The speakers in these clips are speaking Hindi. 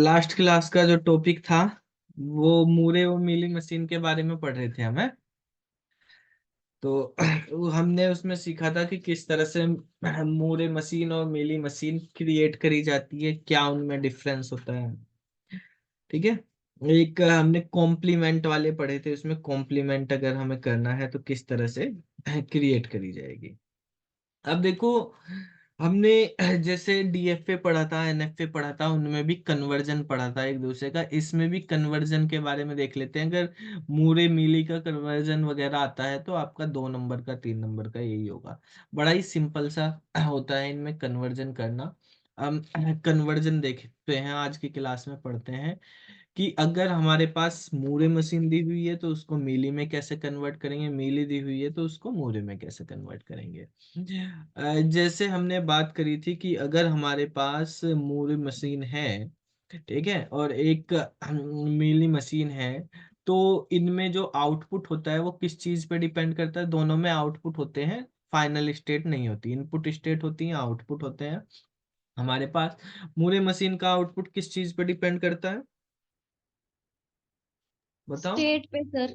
लास्ट क्लास का जो टॉपिक था वो मूरे और मीली मशीन के बारे में पढ़ रहे थे हमें। तो हमने उसमें सीखा था कि किस तरह से मूरे मशीन और मीली मशीन क्रिएट करी जाती है, क्या उनमें डिफरेंस होता है। ठीक है। एक हमने कॉम्प्लीमेंट वाले पढ़े थे, उसमें कॉम्प्लीमेंट अगर हमें करना है तो किस तरह से क्रिएट करी जाएगी। अब देखो, हमने जैसे डीएफए पढ़ा था, एनएफए पढ़ा था, उनमें भी कन्वर्जन पढ़ा था एक दूसरे का। इसमें भी कन्वर्जन के बारे में देख लेते हैं। अगर मूरे मीली का कन्वर्जन वगैरह आता है तो आपका 2 नंबर का 3 नंबर का यही होगा। बड़ा ही सिंपल सा होता है इनमें कन्वर्जन करना। हम कन्वर्जन देखते हैं, आज की क्लास में पढ़ते हैं कि अगर हमारे पास मूरे मशीन दी हुई है तो उसको मीली में कैसे कन्वर्ट करेंगे, मीली दी हुई है तो उसको मूरे में कैसे कन्वर्ट करेंगे। जैसे हमने बात करी थी कि अगर हमारे पास मूरे मशीन है, ठीक है, और एक मीली मशीन है, तो इनमें जो आउटपुट होता है वो किस चीज पे डिपेंड करता है। दोनों में आउटपुट होते हैं, फाइनल स्टेट नहीं होती, इनपुट स्टेट होती है, आउटपुट होते हैं हमारे पास। मूरे मशीन का आउटपुट किस चीज पे डिपेंड करता है, बताओ। स्टेट पे सर।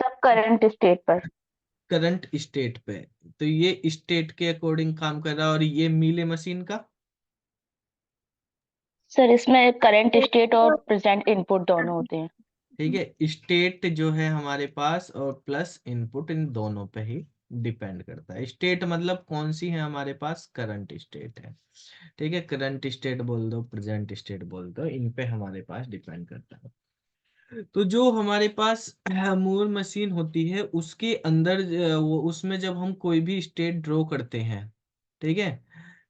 सब करंट स्टेट पर। करंट स्टेट पे। तो ये स्टेट के अकॉर्डिंग काम कर रहा है, और ये मीले मशीन का। सर इसमें करंट स्टेट और प्रेजेंट इनपुट दोनों होते हैं। ठीक है, स्टेट जो है हमारे पास और प्लस इनपुट, इन दोनों पे ही डिपेंड करता है। स्टेट मतलब कौन सी है हमारे पास, करंट स्टेट है। ठीक है, करंट स्टेट बोल दो, प्रेजेंट स्टेट बोल दो, इन पे हमारे पास डिपेंड करता है। तो जो हमारे पास मूर मशीन होती है उसके अंदर वो उसमें जब हम कोई भी स्टेट ड्रॉ करते हैं, ठीक है,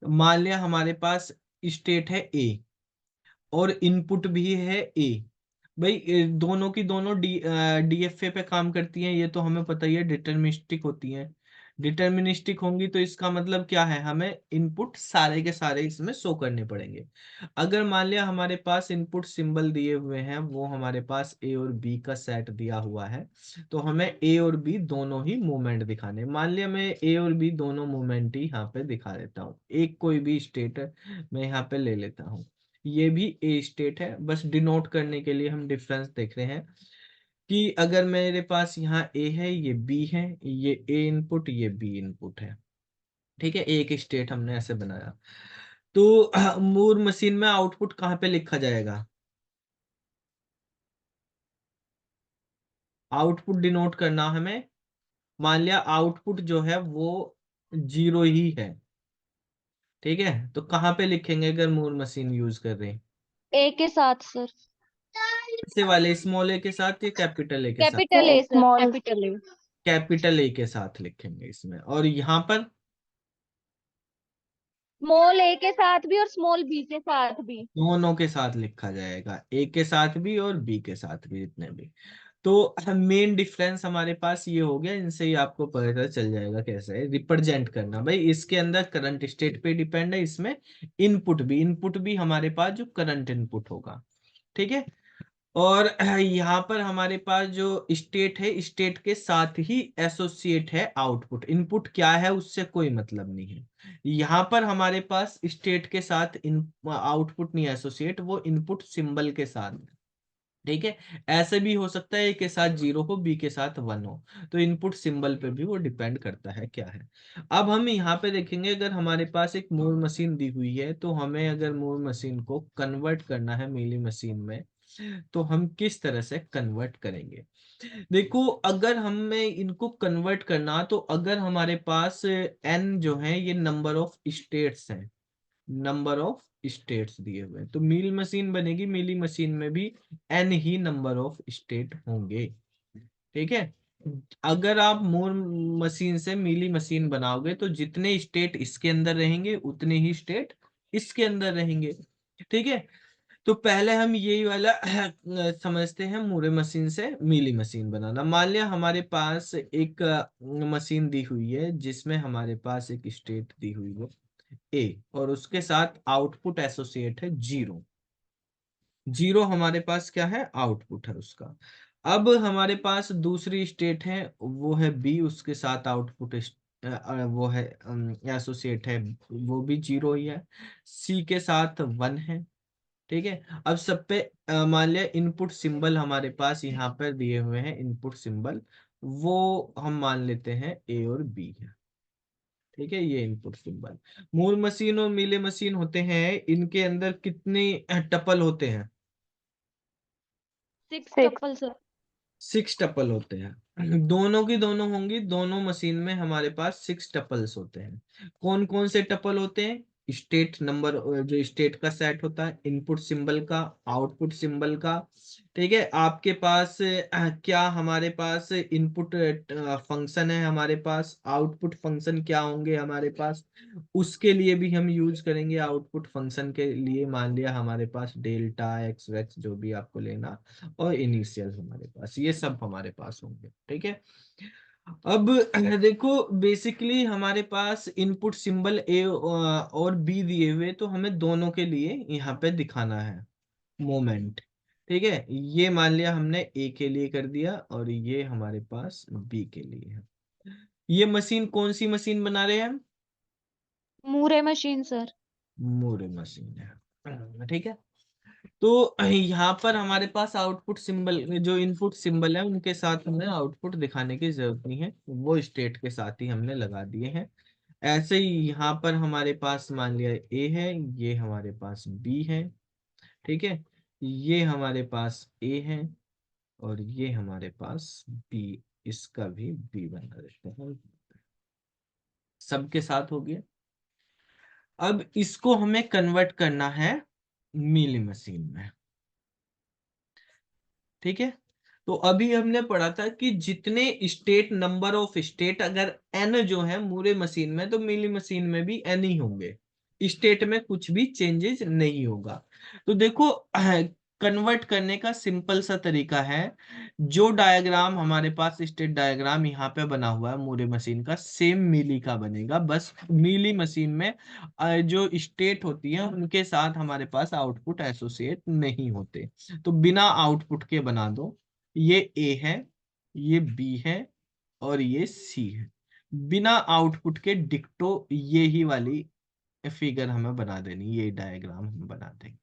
मान लिया हमारे पास स्टेट है ए और इनपुट भी है ए। भाई दोनों की दोनों डीएफए पे काम करती हैं, ये तो हमें पता ही है, डिटर्मिनिस्टिक होती हैं। डिटर्मिनिस्टिक होंगी तो इसका मतलब क्या है, हमें इनपुट सारे के सारे इसमें शो करने पड़ेंगे। अगर मान लिया हमारे पास इनपुट सिंबल दिए हुए हैं, वो हमारे पास ए और बी का सेट दिया हुआ है, तो हमें ए और बी दोनों ही मूवमेंट दिखाने। मान लिया मैं ए और बी दोनों मूवमेंट ही यहाँ पे दिखा देता हूँ, एक कोई भी स्टेट मैं यहाँ पे ले लेता हूँ। ये भी ए स्टेट है, बस डिनोट करने के लिए हम डिफरेंस देख रहे हैं कि अगर मेरे पास यहाँ ए है, ये बी है, ये ए इनपुट, ये बी इनपुट है। ठीक है, एक स्टेट हमने ऐसे बनाया। तो मूर मशीन में आउटपुट कहाँ पे लिखा जाएगा, आउटपुट डिनोट करना हमें। मान लिया आउटपुट जो है वो 0 ही है, ठीक है, तो कहाँ पे लिखेंगे अगर मूर मशीन यूज कर रहे हैं। ए के साथ सर। से वाले स्मॉल ए के साथ या कैपिटल ए के साथ। Capital A sir, small. Capital A. Capital A के साथ लिखेंगे इसमें, और यहाँ पर स्मॉल ए के साथ भी और स्मॉल बी के साथ भी। दोनों के साथ लिखा जाएगा, ए के साथ भी और बी के साथ भी, जितने भी। तो मेन डिफरेंस हमारे पास ये हो गया, इनसे ही आपको पता चल जाएगा कैसे रिप्रेजेंट करना। भाई इसके अंदर करंट स्टेट पे डिपेंड है, इसमें इनपुट भी हमारे पास जो करंट इनपुट होगा, ठीक है। और यहाँ पर हमारे पास जो स्टेट है, स्टेट के साथ ही एसोसिएट है आउटपुट। इनपुट क्या है उससे कोई मतलब नहीं है। यहाँ पर हमारे पास स्टेट के साथ इन आउटपुट नहीं एसोसिएट, वो इनपुट सिंबल के साथ। ठीक है, ऐसे भी हो सकता है ए के साथ 0 हो, बी के साथ 1 हो, तो इनपुट सिंबल पे भी वो डिपेंड करता है क्या है। अब हम यहाँ पे देखेंगे, अगर हमारे पास एक मूर मशीन दी हुई है तो हमें अगर मूर मशीन को कन्वर्ट करना है मीली मशीन में, तो हम किस तरह से कन्वर्ट करेंगे। देखो, अगर हमें इनको कन्वर्ट करना, तो अगर हमारे पास एन जो है ये नंबर ऑफ स्टेट्स हैं, नंबर ऑफ स्टेट्स दिए हुए हैं, तो मील मशीन बनेगी, मीली मशीन में भी एन ही नंबर ऑफ स्टेट होंगे। ठीक है, अगर आप मूर मशीन से मीली मशीन बनाओगे तो जितने स्टेट इसके अंदर रहेंगे उतने ही स्टेट इसके अंदर रहेंगे। ठीक है, तो पहले हम यही वाला समझते हैं, मूरे मशीन से मीली मशीन बनाना। मान लिया हमारे पास एक मशीन दी हुई है जिसमें हमारे पास एक स्टेट दी हुई है ए, और उसके साथ आउटपुट एसोसिएट है 0। 0 हमारे पास क्या है, आउटपुट है उसका। अब हमारे पास दूसरी स्टेट है, वो है बी, उसके साथ आउटपुट वो है एसोसिएट है, वो भी 0 ही है। सी के साथ 1 है, ठीक है। अब सब पे मान लिया इनपुट सिंबल हमारे पास यहाँ पर दिए हुए हैं, इनपुट सिंबल वो हम मान लेते हैं ए और बी है। ठीक है, ये इनपुट सिंबल। मूर मशीन और मीले मशीन होते हैं, इनके अंदर कितने टपल होते हैं? 6 6. Tuple sir. 6 टपल होते हैं। दोनों की दोनों होंगी, दोनों मशीन में हमारे पास 6 टपल्स होते हैं। कौन कौन से टपल होते हैं? स्टेट नंबर, जो स्टेट का सेट होता है, इनपुट सिंबल का, आउटपुट सिंबल का। ठीक है, आपके पास क्या हमारे पास इनपुट फंक्शन है, हमारे पास आउटपुट फंक्शन क्या होंगे हमारे पास, उसके लिए भी हम यूज करेंगे। आउटपुट फंक्शन के लिए मान लिया हमारे पास डेल्टा एक्स वैक्स जो भी आपको लेना, और इनिशियल हमारे पास, ये सब हमारे पास होंगे। ठीक है, अब देखो बेसिकली हमारे पास इनपुट सिंबल ए और बी दिए हुए, तो हमें दोनों के लिए यहाँ पे दिखाना है मोमेंट। ठीक है, ये मान लिया हमने ए के लिए कर दिया और ये हमारे पास बी के लिए है। ये मशीन कौन सी मशीन बना रहे हैं हम? Moore machine sir. Moore machine है। ठीक है, तो यहाँ पर हमारे पास आउटपुट सिंबल, जो इनपुट सिंबल है उनके साथ हमें आउटपुट दिखाने की जरूरत नहीं है, वो स्टेट के साथ ही हमने लगा दिए हैं। ऐसे ही यहाँ पर हमारे पास मान लिया ए है, ये हमारे पास बी है। ठीक है, ये हमारे पास ए है और ये हमारे पास बी, इसका भी बी बना देते हैं। सबके साथ हो गया। अब इसको हमें कन्वर्ट करना है मिली मशीन में। ठीक है, तो अभी हमने पढ़ा था कि जितने स्टेट, नंबर ऑफ स्टेट अगर एन जो है मूरे मशीन में, तो मिली मशीन में भी एन ही होंगे। स्टेट में कुछ भी चेंजेस नहीं होगा। तो देखो कन्वर्ट करने का सिंपल सा तरीका है, जो डायग्राम हमारे पास स्टेट डायग्राम यहाँ पे बना हुआ है मूरे मशीन का, सेम मिली का बनेगा। बस मिली मशीन में जो स्टेट होती है उनके साथ हमारे पास आउटपुट एसोसिएट नहीं होते। तो बिना आउटपुट के बना दो, ये ए है, ये बी है और ये सी है। बिना आउटपुट के डिक्टो ये ही वाली फिगर हमें बना देनी, ये डायग्राम हम बना देंगे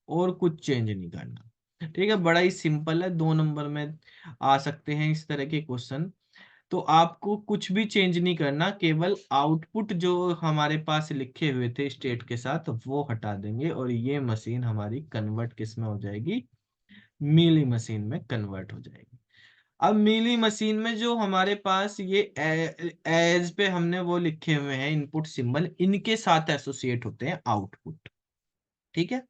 और कुछ चेंज नहीं करना। ठीक है, बड़ा ही सिंपल है, 2 नंबर में आ सकते हैं इस तरह के क्वेश्चन। तो आपको कुछ भी चेंज नहीं करना, केवल आउटपुट जो हमारे पास लिखे हुए थे स्टेट के साथ वो हटा देंगे और ये मशीन हमारी कन्वर्ट किस में हो जाएगी? मीली मशीन में कन्वर्ट हो जाएगी। अब मीली मशीन में जो हमारे पास ये एज पे हमने वो लिखे हुए हैं इनपुट सिंबल, इनके साथ एसोसिएट होते हैं आउटपुट। ठीक है,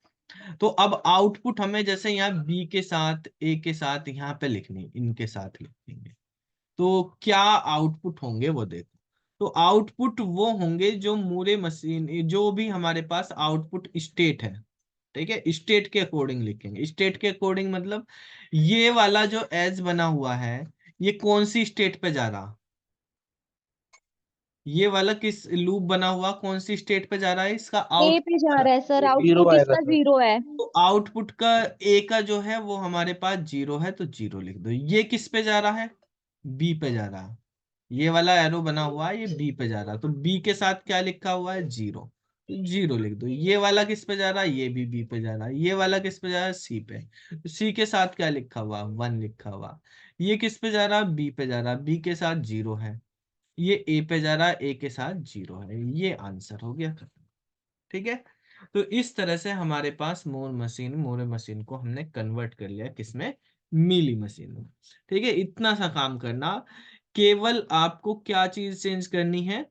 तो अब आउटपुट हमें जैसे यहाँ बी के साथ, ए के साथ यहाँ पे लिखनी, इनके साथ लिखेंगे, तो क्या आउटपुट होंगे वो देखो। तो आउटपुट वो होंगे जो मूरे मशीन, जो भी हमारे पास आउटपुट स्टेट है। ठीक है, स्टेट के अकॉर्डिंग लिखेंगे। स्टेट के अकॉर्डिंग मतलब ये वाला जो एज बना हुआ है, ये कौन सी स्टेट पे जा रहा? ये वाला किस लूप बना हुआ कौन सी स्टेट पे जा रहा है? इसका ए पे जा रहा है सर, जीरो आउटपुट आएगा इसका सर। 0 है। तो आउटपुट का ए का जो है वो हमारे पास 0 है, तो 0 लिख दो। ये किस पे जा रहा है? बी पे जा रहा है। ये वाला एरो बना हुआ है, ये बी पे जा रहा है, तो बी के साथ क्या लिखा हुआ है? 0, तो 0 लिख दो। ये वाला किस पे जा रहा है? ये भी बी पे जा रहा है। ये वाला किस पे जा रहा है? सी पे, तो सी के साथ क्या लिखा हुआ? 1 लिखा हुआ। ये किस पे जा रहा है? बी पे जा रहा है, बी के साथ 0 है। ये ए पे जा रहा है, ए के साथ 0 है। ये आंसर हो गया, खत्म। ठीक है, तो इस तरह से हमारे पास मोरे मशीन को हमने कन्वर्ट कर लिया किसमें? मिली मशीन में। ठीक है, इतना सा काम करना। केवल आपको क्या चीज चेंज करनी है?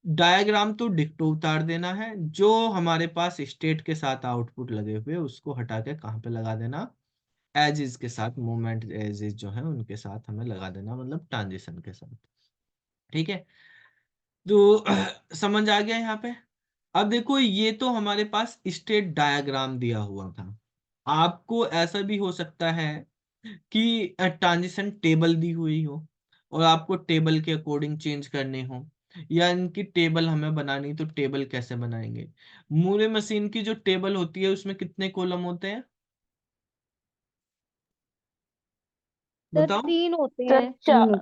डायग्राम तो डिक्टो उतार देना है, जो हमारे पास स्टेट के साथ आउटपुट लगे हुए उसको हटा के कहाँ पे लगा देना? एज इज के साथ, मोमेंट एज इज जो है उनके साथ हमें लगा देना, मतलब ट्रांजिशन के साथ। ठीक है, तो समझ आ गया यहाँ पे। अब देखो ये तो हमारे पास स्टेट डायग्राम दिया हुआ था। आपको ऐसा भी हो सकता है कि ट्रांजिशन टेबल दी हुई हो और आपको टेबल के अकॉर्डिंग चेंज करने हो, या इनकी टेबल हमें बनानी, तो टेबल कैसे बनाएंगे? मूरे मशीन की जो टेबल होती है उसमें कितने कॉलम होते हैं सर बताओ? 3 होते सर हैं। चार,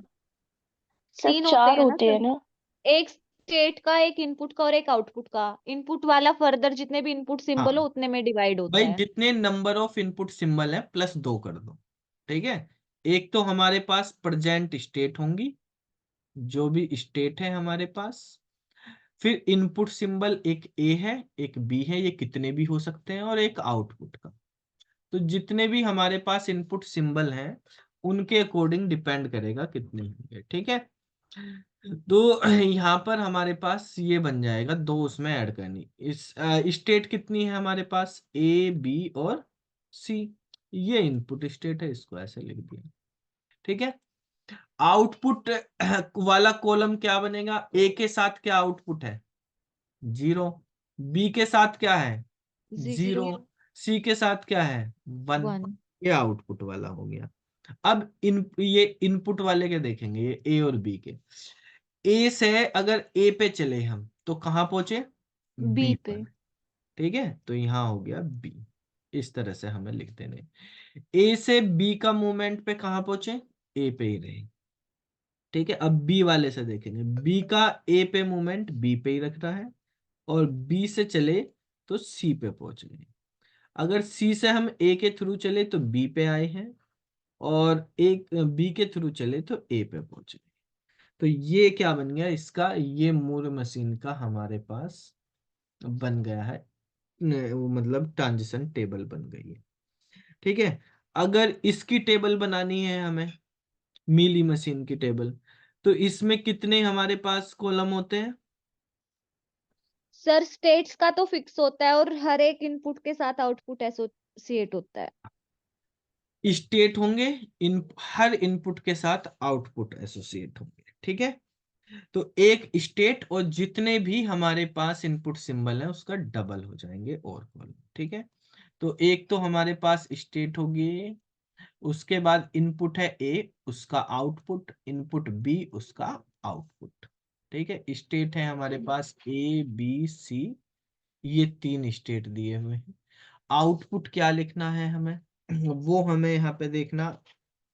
सर 3 होते 4 हैं ना होते सर। हैं ना। एक स्टेट का, एक इनपुट का और एक आउटपुट का। इनपुट वाला फर्दर जितने भी इनपुट सिंबल हो हाँ उतने में डिवाइड होता भाई, है। जितने नंबर ऑफ इनपुट सिंबल है प्लस 2 कर दो। ठीक है, एक तो हमारे पास प्रेजेंट स्टेट होंगी, जो भी स्टेट है हमारे पास, फिर इनपुट सिंबल एक ए है एक बी है, ये कितने भी हो सकते हैं, और एक आउटपुट का। तो जितने भी हमारे पास इनपुट सिंबल हैं उनके अकॉर्डिंग डिपेंड करेगा कितने होंगे। ठीक है, तो यहाँ पर हमारे पास ये बन जाएगा, दो उसमें ऐड करनी। इस स्टेट कितनी है हमारे पास, ए बी और सी, ये इनपुट स्टेट है, इसको ऐसे लिख दिया। ठीक है, आउटपुट वाला कॉलम क्या बनेगा, ए के साथ क्या आउटपुट है, 0, बी के साथ क्या है, 0, 0 सी के साथ क्या है, 1। 1। ये आउटपुट वाला हो गया। अब ये इनपुट वाले के देखेंगे, ये ए और बी के। ए से अगर ए पे चले हम तो कहाँ पहुंचे, बी बी पे। पर। ठीक है, तो यहाँ हो गया बी। इस तरह से हमें लिख देने, ए से बी का मूवमेंट पे कहाँ पहुंचे, ए पे ही रहे। ठीक है, अब बी वाले से देखेंगे, बी का ए पे मूवमेंट बी पे ही रख रहा है, और बी से चले तो सी पे पहुंच गए। अगर सी से हम ए के थ्रू चले तो बी पे आए हैं, और एक बी के थ्रू चले तो ए पे पहुंचे। तो ये क्या बन गया इसका, ये मूर मशीन का हमारे पास बन गया है, वो मतलब ट्रांजिशन टेबल बन गई है। ठीक है, अगर इसकी टेबल बनानी है हमें, मीली मशीन की टेबल, तो इसमें कितने हमारे पास कॉलम होते हैं, सर स्टेट्स का तो फिक्स होता है और हर एक इनपुट के साथ आउटपुट एसोसिएट होता है। स्टेट होंगे, इन हर इनपुट के साथ आउटपुट एसोसिएट होंगे। ठीक है, तो एक स्टेट और जितने भी हमारे पास इनपुट सिंबल है उसका डबल हो जाएंगे और कॉलम। ठीक है, तो एक तो हमारे पास स्टेट होगी, उसके बाद इनपुट है ए, उसका आउटपुट, इनपुट बी, उसका आउटपुट। ठीक है, स्टेट है हमारे पास ए बी सी, ये तीन स्टेट दिए हुए हैं। आउटपुट क्या लिखना है हमें, वो हमें यहाँ पे देखना,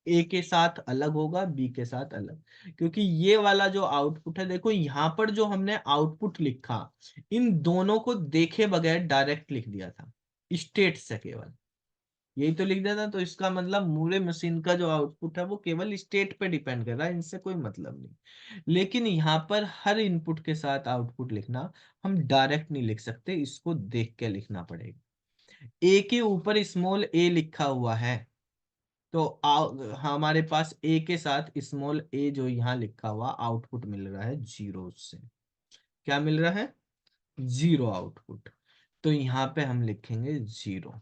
ए के साथ अलग होगा, बी के साथ अलग। क्योंकि ये वाला जो आउटपुट है, देखो यहाँ पर जो हमने आउटपुट लिखा, इन दोनों को देखे बगैर डायरेक्ट लिख दिया था, स्टेट से केवल यही तो लिख दिया था। तो इसका मतलब मूरे मशीन का जो आउटपुट है वो केवल स्टेट पे डिपेंड कर रहा है, इनसे कोई मतलब नहीं। लेकिन यहाँ पर हर इनपुट के साथ आउटपुट लिखना हम डायरेक्ट नहीं लिख सकते, इसको देख के लिखना पड़ेगा। ए के ऊपर स्मॉल ए लिखा हुआ है, तो हमारे पास ए के साथ स्मॉल ए जो यहाँ लिखा हुआ आउटपुट मिल रहा है 0 से, क्या मिल रहा है, 0 आउटपुट। तो यहाँ पे हम लिखेंगे 0।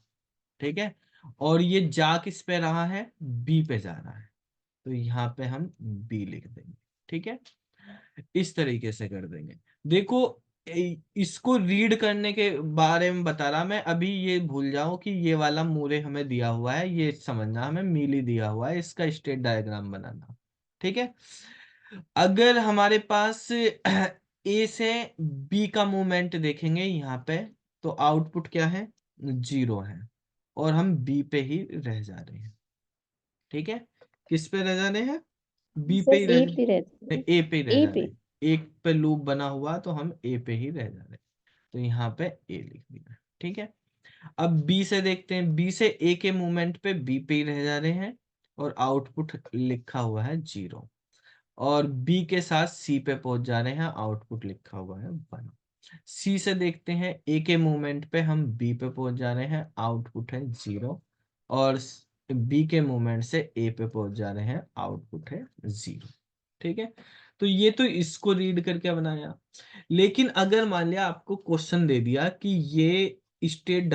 ठीक है, और ये जा किस पे रहा है, बी पे जा रहा है, तो यहाँ पे हम बी लिख देंगे। ठीक है, इस तरीके से कर देंगे। देखो, इसको रीड करने के बारे में बता रहा मैं अभी, ये भूल जाओ कि ये वाला मूरे हमें दिया हुआ है, ये समझना हमें मीली दिया हुआ है, इसका स्टेट डायग्राम बनाना। ठीक है, अगर हमारे पास ए से बी का मूवमेंट देखेंगे यहाँ पे, तो आउटपुट क्या है, 0 है, और हम बी पे ही रह जा रहे हैं। ठीक है, किस पे रह जा रहे हैं, बी पे सर ही ए रह, पे रहते हैं। ए पे ही रह ए जा रहे पे। हैं। एक पे लूप बना हुआ तो हम ए पे ही रह जा रहे हैं, तो यहाँ पे ए लिख दिया। ठीक है, अब बी से देखते हैं, बी से ए के मूवमेंट पे बी पे ही रह जा रहे हैं, और आउटपुट लिखा हुआ है 0, और बी के साथ सी पे पहुंच जा रहे हैं, आउटपुट लिखा हुआ है 1। सी से देखते हैं, ए के मूवमेंट पे हम बी पे पहुंच जा रहे हैं, आउटपुट है 0, और बी के मूवमेंट से ए पे पहुंच जा रहे हैं, आउटपुट है 0। ठीक है, तो ये तो इसको रीड करके बनाया। लेकिन अगर मान लिया आपको क्वेश्चन दे दिया कि ये स्टेट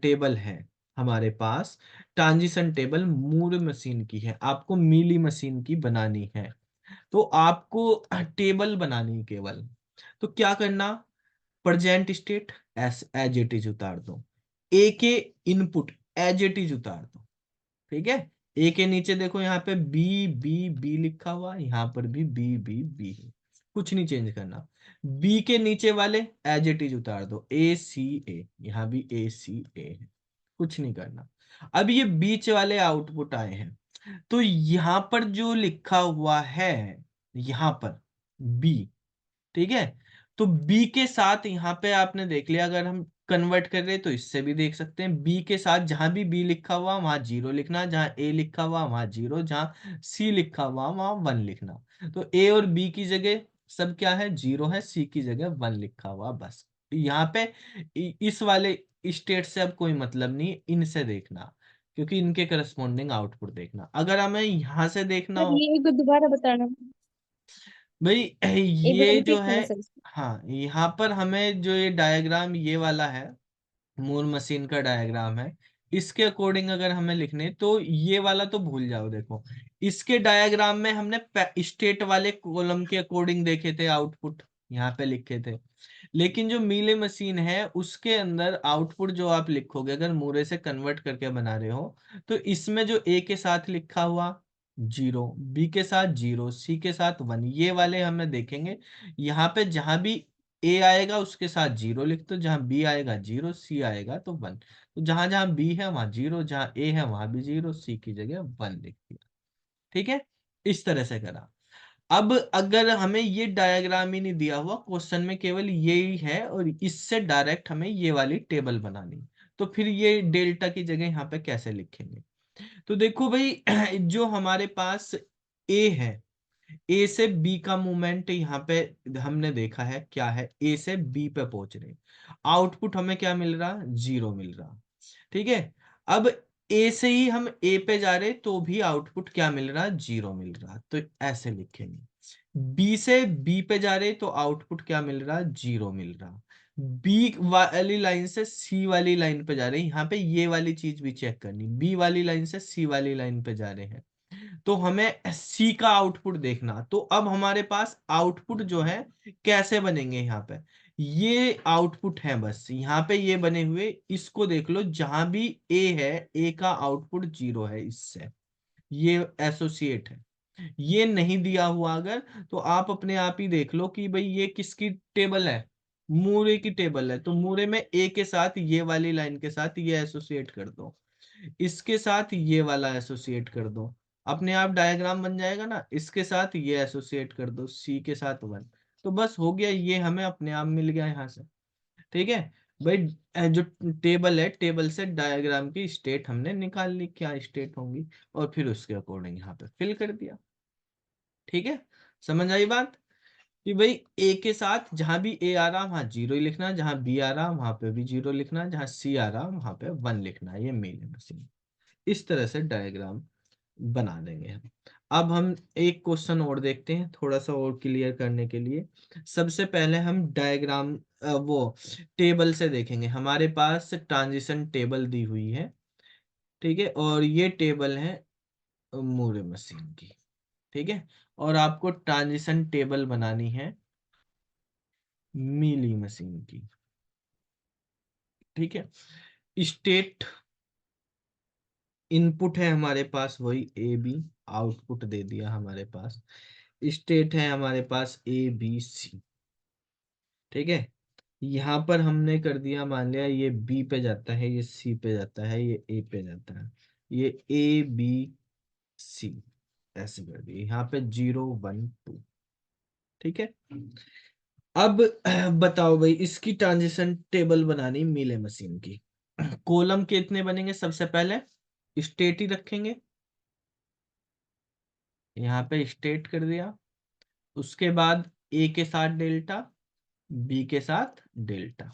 टेबल है हमारे पास, ट्रांजिशन टेबल मूर मशीन की है, आपको मीली मशीन की बनानी है, तो आपको टेबल बनानी है केवल। तो क्या करना, present state as it is उतार दो, ए के इनपुट एज इट इज उतार दो। ठीक है, ए के नीचे देखो यहाँ पे बी बी बी लिखा हुआ, यहाँ पर भी बी बी बी है, कुछ नहीं चेंज करना। बी के नीचे वाले एज इट इज उतार दो, ए सी ए, यहाँ भी ए सी ए है, कुछ नहीं करना। अब ये बीच वाले आउटपुट आए हैं, तो यहाँ पर जो लिखा हुआ है, यहाँ पर बी, ठीक है। तो बी के साथ यहाँ पे आपने देख लिया, अगर हम कन्वर्ट कर रहे तो इससे भी देख सकते हैं, बी के साथ जहां भी बी लिखा हुआ वहां जीरो लिखना, जहां ए लिखा हुआ वहां जीरो, जहां सी लिखा हुआ वहां वन लिखना। तो ए और बी की जगह सब क्या है, जीरो है, सी की जगह वन लिखा हुआ बस। यहाँ पे इस वाले स्टेट से अब कोई मतलब नहीं, इनसे देखना, क्योंकि इनके करस्पॉन्डिंग आउटपुट देखना। अगर हमें यहाँ से देखना सर हो, ये एक बार दोबारा बताना, भाई एक बार ये जो रिपीट है, करना सर। हाँ यहाँ पर हमें जो ये डायग्राम ये वाला है, मूर मशीन का डायग्राम है, इसके अकॉर्डिंग अगर हमें लिखने, तो ये वाला तो भूल जाओ। देखो इसके डायग्राम में हमने स्टेट वाले कॉलम के अकॉर्डिंग देखे थे आउटपुट, यहाँ पे लिखे थे। लेकिन जो मीले मशीन है उसके अंदर आउटपुट जो आप लिखोगे, अगर मूरे से कन्वर्ट करके बना रहे हो, तो इसमें जो ए के साथ लिखा हुआ जीरो, बी के साथ जीरो, सी के साथ वन, ये वाले हमें देखेंगे। यहाँ पे जहां भी ए आएगा उसके साथ जीरो लिख दो, जहां बी आएगा जीरो, सी आएगा तो वन। तो जहां जहां बी है वहां जीरो, जहां ए है वहां भी जीरो, सी की जगह वन लिख दिया। ठीक है, इस तरह से करा। अब अगर हमें ये डायग्राम ही नहीं दिया हुआ, क्वेश्चन में केवल ये ही है और इससे डायरेक्ट हमें ये वाली टेबल बनानी, तो फिर ये डेल्टा की जगह यहाँ पे कैसे लिखेंगे? तो देखो भाई जो हमारे पास ए है, ए से बी का मूवमेंट यहाँ पे हमने देखा है क्या है, ए से बी पे पहुंच रहे, आउटपुट हमें क्या मिल रहा, जीरो मिल रहा। ठीक है, अब ए से ही हम ए पे जा रहे तो भी आउटपुट क्या मिल रहा, जीरो मिल रहा, तो ऐसे लिखेंगे। बी से बी पे जा रहे तो आउटपुट क्या मिल रहा, जीरो मिल रहा। बी वाली लाइन से सी वाली लाइन पे जा रहे हैं, यहाँ पे ये वाली चीज भी चेक करनी, बी वाली लाइन से सी वाली लाइन पे जा रहे हैं, तो हमें सी का आउटपुट देखना। तो अब हमारे पास आउटपुट जो है कैसे बनेंगे, यहाँ पे ये आउटपुट है, बस यहाँ पे ये बने हुए, इसको देख लो, जहां भी ए है ए का आउटपुट जीरो है इससे, ये एसोसिएट है। ये नहीं दिया हुआ अगर, तो आप अपने आप ही देख लो कि भाई ये किसकी टेबल है, मूरे की टेबल है, तो मूरे में ए के साथ ये वाली लाइन के साथ ये एसोसिएट कर दो, इसके साथ ये वाला एसोसिएट कर दो, अपने आप डायग्राम बन जाएगा ना, इसके साथ ये एसोसिएट कर दो, सी के साथ वन, तो बस हो गया, ये हमें अपने आप मिल गया यहाँ से। ठीक है भाई, जो टेबल है, टेबल से डायग्राम की स्टेट हमने निकाल ली, क्या स्टेट होंगी, और फिर उसके अकॉर्डिंग यहाँ पे फिल कर दिया। ठीक है, समझ आई बात? कि भाई ए के साथ जहां भी ए आ रहा वहां जीरो ही लिखना, जहां बी आ रहा वहां पे भी जीरो लिखना, जहां सी आ रहा वहां पे वन लिखना, ये मेन है मशीन। इस तरह से डायग्राम बना देंगे हम। अब हम एक क्वेश्चन और देखते हैं, थोड़ा सा और क्लियर करने के लिए। सबसे पहले हम डायग्राम वो टेबल से देखेंगे, हमारे पास ट्रांजिशन टेबल दी हुई है। ठीक है, और ये टेबल है मूरे मशीन की। ठीक है, और आपको ट्रांजिशन टेबल बनानी है मीली मशीन की। ठीक है, स्टेट इनपुट है हमारे पास वही ए बी, आउटपुट दे दिया हमारे पास, स्टेट है हमारे पास ए बी सी। ठीक है, यहाँ पर हमने कर दिया, मान लिया ये बी पे जाता है, ये सी पे जाता है, ये ए पे जाता है, ये ए बी सी, ऐसे कर दिया, यहाँ पे जीरो वन टू। ठीक है, अब बताओ भाई, इसकी ट्रांजिशन टेबल बनानी मीले मशीन की, कॉलम कितने बनेंगे? सबसे पहले स्टेट ही रखेंगे, यहाँ पे स्टेट कर दिया, उसके बाद ए के साथ डेल्टा, बी के साथ डेल्टा,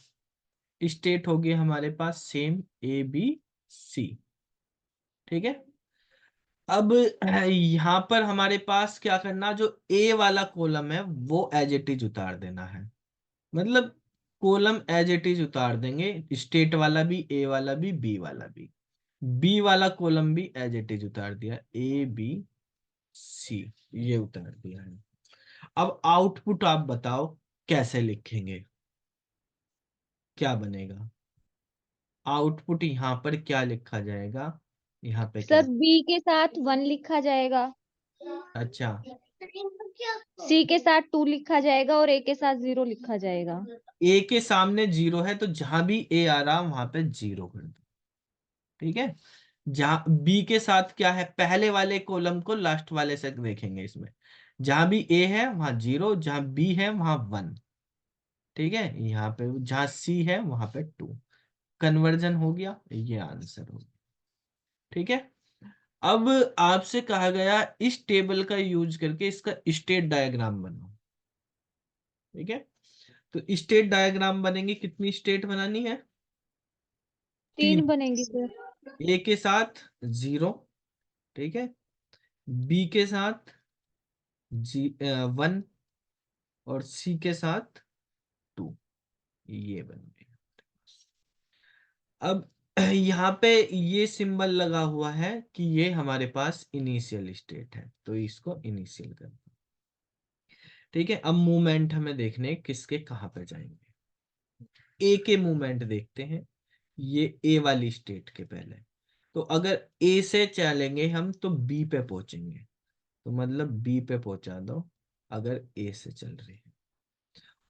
स्टेट होगी हमारे पास सेम ए बी सी। ठीक है, अब यहाँ पर हमारे पास क्या करना, जो ए वाला कॉलम है वो एज इट इज उतार देना है, मतलब कॉलम एज इट इज उतार देंगे, स्टेट वाला भी, ए वाला भी, बी वाला भी, बी वाला कॉलम भी एज इट इज उतार दिया, ए बी सी ये उतार दिया है। अब आउटपुट आप बताओ कैसे लिखेंगे, क्या बनेगा आउटपुट, यहाँ पर क्या लिखा जाएगा, यहाँ पे क्या? सर बी के साथ वन लिखा जाएगा, अच्छा, सी के साथ टू लिखा जाएगा और ए के साथ जीरो लिखा जाएगा। ए के सामने जीरो है तो जहां भी ए आ रहा वहां पे जीरो कर दो। ठीक है, जहां बी के साथ क्या है, पहले वाले कॉलम को लास्ट वाले से देखेंगे इसमें, जहां भी ए है वहां 0, जहां बी है वहां 1। ठीक है, यहाँ पे जहां सी है वहां पे 2। कन्वर्जन हो गया, ये आंसर हो गया। ठीक है, अब आपसे कहा गया इस टेबल का यूज करके इसका स्टेट डायग्राम बनाओ। ठीक है, तो स्टेट डायग्राम बनेंगे, कितनी स्टेट बनानी है? 3। 3 बनेंगी सर। ए के साथ 0, ठीक है, बी के साथ 1 और सी के साथ 2, ये बन गए। अब यहाँ पे ये सिंबल लगा हुआ है कि ये हमारे पास इनिशियल स्टेट है, तो इसको इनिशियल कर दो। ठीक है, अब मूवमेंट हमें देखने किसके कहाँ पे जाएंगे। ए के मूवमेंट देखते हैं, ये ए वाली स्टेट के पहले। तो अगर ए से चलेंगे हम तो बी पे पहुंचेंगे, तो मतलब बी पे पहुंचा दो अगर ए से चल रहे हैं।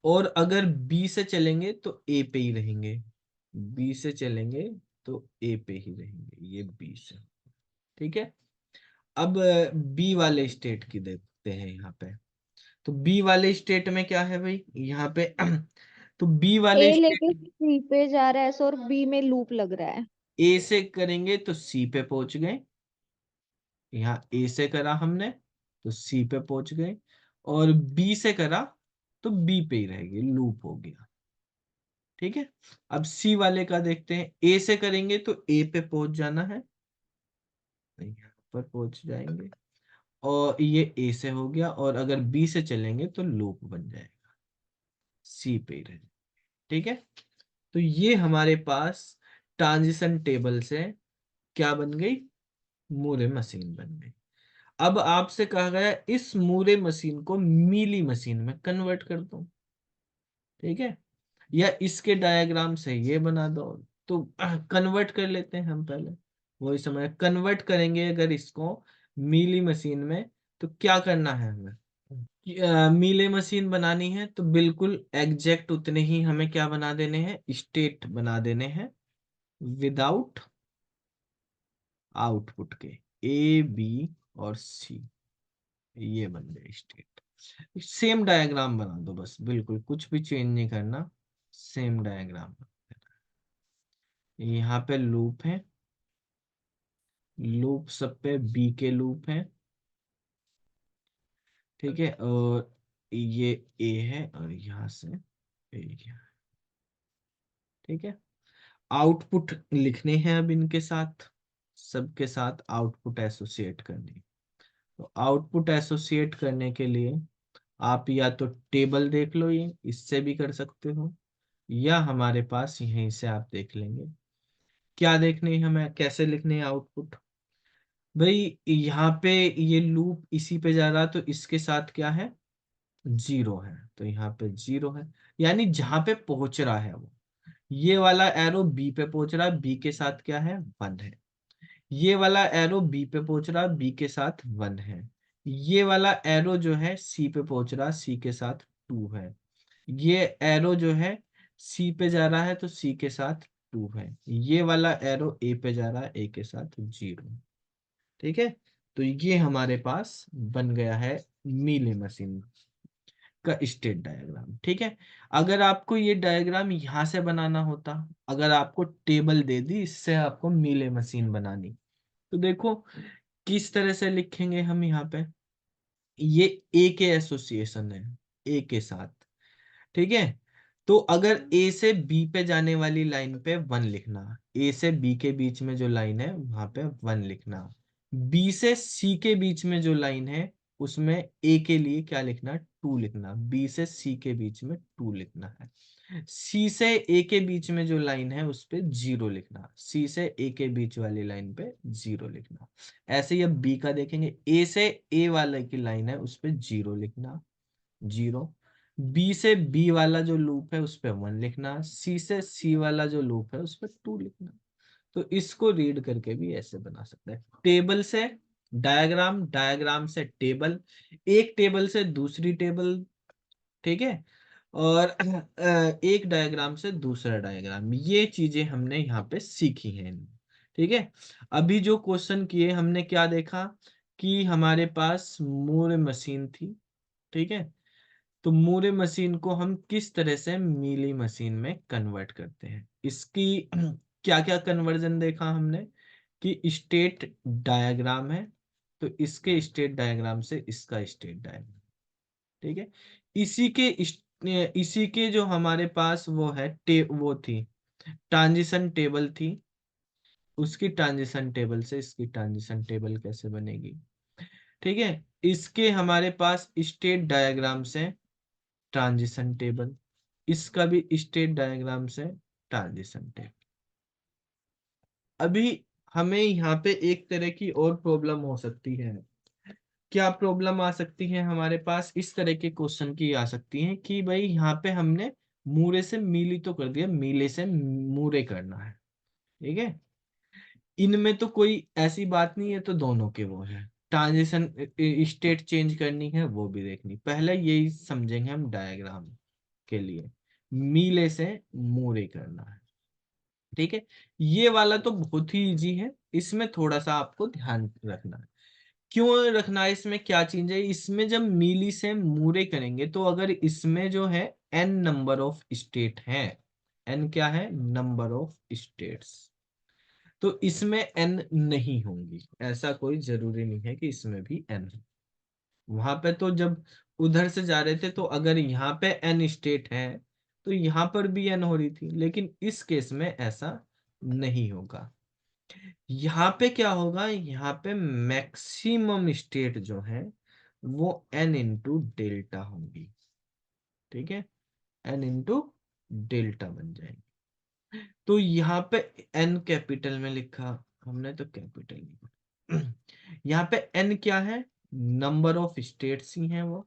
और अगर बी से चलेंगे तो ए पे ही रहेंगे, बी से चलेंगे तो ए पे ही रहेंगे, ये बी से। ठीक है, अब बी वाले स्टेट की देखते हैं यहाँ पे। तो बी वाले स्टेट में क्या है भाई यहाँ पे तो बी वाले ए लेके स्टेट, सी पे जा रहा है और बी में लूप लग रहा है। ए से करेंगे तो सी पे पहुंच गए, यहाँ ए से करा हमने तो सी पे पहुंच गए, और बी से करा तो बी पे ही रहेगी, लूप हो गया। ठीक है, अब सी वाले का देखते हैं, ए से करेंगे तो ए पे पहुंच जाना है, यहाँ पर पहुंच जाएंगे, और ये ए से हो गया, और अगर बी से चलेंगे तो लूप बन जाएगा, सी पे ही रहेगा। ठीक है, तो ये हमारे पास ट्रांजिशन टेबल से क्या बन गई, मूरे मशीन बन गई। अब आपसे कहा गया इस मूरे मशीन को मीली मशीन में कन्वर्ट कर दो। ठीक है, या इसके डायग्राम से ये बना दो, तो कन्वर्ट कर लेते हैं हम पहले, वही समय कन्वर्ट करेंगे अगर इसको मीली मशीन में, तो क्या करना है हमें मीले मशीन बनानी है, तो बिल्कुल एग्जैक्ट उतने ही हमें क्या बना देने हैं, स्टेट बना देने हैं विदाउट आउटपुट के, ए बी और सी, ये बन गए स्टेट। सेम डायग्राम बना दो बस, बिल्कुल कुछ भी चेंज नहीं करना, सेम डायग्राम। यहाँ पे लूप है, लूप सब पे बी के लूप है। ठीक है, और ये ए है और यहाँ से ए गया। ठीक है, आउटपुट लिखने हैं अब इनके साथ, सबके साथ आउटपुट एसोसिएट करनी। तो आउटपुट एसोसिएट करने के लिए आप या तो टेबल देख लो, ये इससे भी कर सकते हो, या हमारे पास यहीं से आप देख लेंगे। क्या देखने हैं हमें, कैसे लिखने हैं आउटपुट? भाई यहाँ पे ये लूप इसी पे जा रहा, तो इसके साथ क्या है, 0 है, तो यहाँ पे 0 है, यानी जहां पे पहुंच रहा है वो। ये वाला एरो बी पे पहुंच रहा है, बी के साथ क्या है, 1 है। ये वाला एरो बी पे पहुंच रहा है, बी के साथ 1 है। ये वाला एरो जो है सी पे पहुंच रहा है, सी के साथ 2 है। ये एरो जो है सी पे जा रहा है तो सी के साथ 2 है। ये वाला एरो ए पे जा रहा है, ए के साथ 0। ठीक है, तो ये हमारे पास बन गया है मीले मशीन का स्टेट डायग्राम। ठीक है, अगर आपको ये डायग्राम यहाँ से बनाना होता, अगर आपको टेबल दे दी इससे आपको मीले मशीन बनानी, तो देखो किस तरह से लिखेंगे हम यहाँ पे। ये ए के एसोसिएशन है, ए के साथ। ठीक है, तो अगर ए से बी पे जाने वाली लाइन पे 1 लिखना, ए से बी के बीच में जो लाइन है वहां पे 1 लिखना, बी से सी के बीच में जो लाइन है उसमें ए के लिए क्या लिखना, 2 लिखना, बी से सी के बीच में 2 लिखना है। सी से ए के बीच में जो लाइन है उस पे 0 लिखना, सी से ए के बीच वाली लाइन पे 0 लिखना। ऐसे ही अब बी का देखेंगे, ए से ए वाले की लाइन है उस पे 0 लिखना, 0। बी से बी वाला जो लूप है उस पे 1 लिखना, सी से सी वाला जो लूप है उस पे 2 लिखना। तो इसको रीड करके भी ऐसे बना सकते हैं, टेबल से डायग्राम, डायग्राम से टेबल, एक टेबल से दूसरी टेबल। ठीक है, और एक डायग्राम से दूसरा डायग्राम, ये चीजें हमने यहाँ पे सीखी हैं। ठीक है, अभी जो क्वेश्चन किए हमने क्या देखा कि हमारे पास मूर मशीन थी, ठीक है। तो मूरे मशीन को हम किस तरह से मीली मशीन में कन्वर्ट करते हैं, इसकी क्या क्या कन्वर्जन देखा हमने कि स्टेट डायग्राम है, तो इसके स्टेट डायग्राम से इसका स्टेट डायग्राम, ठीक है। इसी के जो हमारे पास वो है वो थी ट्रांजिशन टेबल थी, उसकी ट्रांजिशन टेबल से इसकी ट्रांजिशन टेबल कैसे बनेगी, ठीक है। इसके हमारे पास स्टेट डायग्राम से ट्रांजिशन टेबल, इसका भी स्टेट डायग्राम से ट्रांजिशन टेबल। अभी हमें यहाँ पे एक तरह की और प्रॉब्लम हो सकती है। क्या प्रॉब्लम आ सकती है हमारे पास, इस तरह के क्वेश्चन की आ सकती है कि भाई यहाँ पे हमने मूरे से मीली तो कर दिया, मीले से मूरे करना है, ठीक है। इनमें तो कोई ऐसी बात नहीं है, तो दोनों के वो है। ट्रांजिशन स्टेट चेंज करनी है वो भी देखनी, पहले यही समझेंगे हम डायग्राम के लिए, मीले से मूरे करना है, ठीक है। ये वाला तो बहुत ही इजी है, इसमें थोड़ा सा आपको ध्यान रखना है। क्यों रखना है, इसमें क्या चीज है, इसमें जब मीली से मूरे करेंगे तो अगर इसमें जो है एन नंबर ऑफ स्टेट है, एन क्या है, नंबर ऑफ स्टेट्स, तो इसमें एन नहीं होंगी, ऐसा कोई जरूरी नहीं है कि इसमें भी एन हो। वहां पे तो जब उधर से जा रहे थे तो अगर यहाँ पे एन स्टेट है तो यहाँ पर भी एन हो रही थी, लेकिन इस केस में ऐसा नहीं होगा। यहाँ पे क्या होगा, यहाँ पे मैक्सिमम स्टेट जो है वो एन इंटू डेल्टा होंगी, ठीक है, एन इंटू डेल्टा बन जाएंगे। तो यहाँ पे एन कैपिटल में लिखा हमने, तो कैपिटल लिखा। यहाँ पे एन क्या है, नंबर ऑफ स्टेट्स ही हैं वो,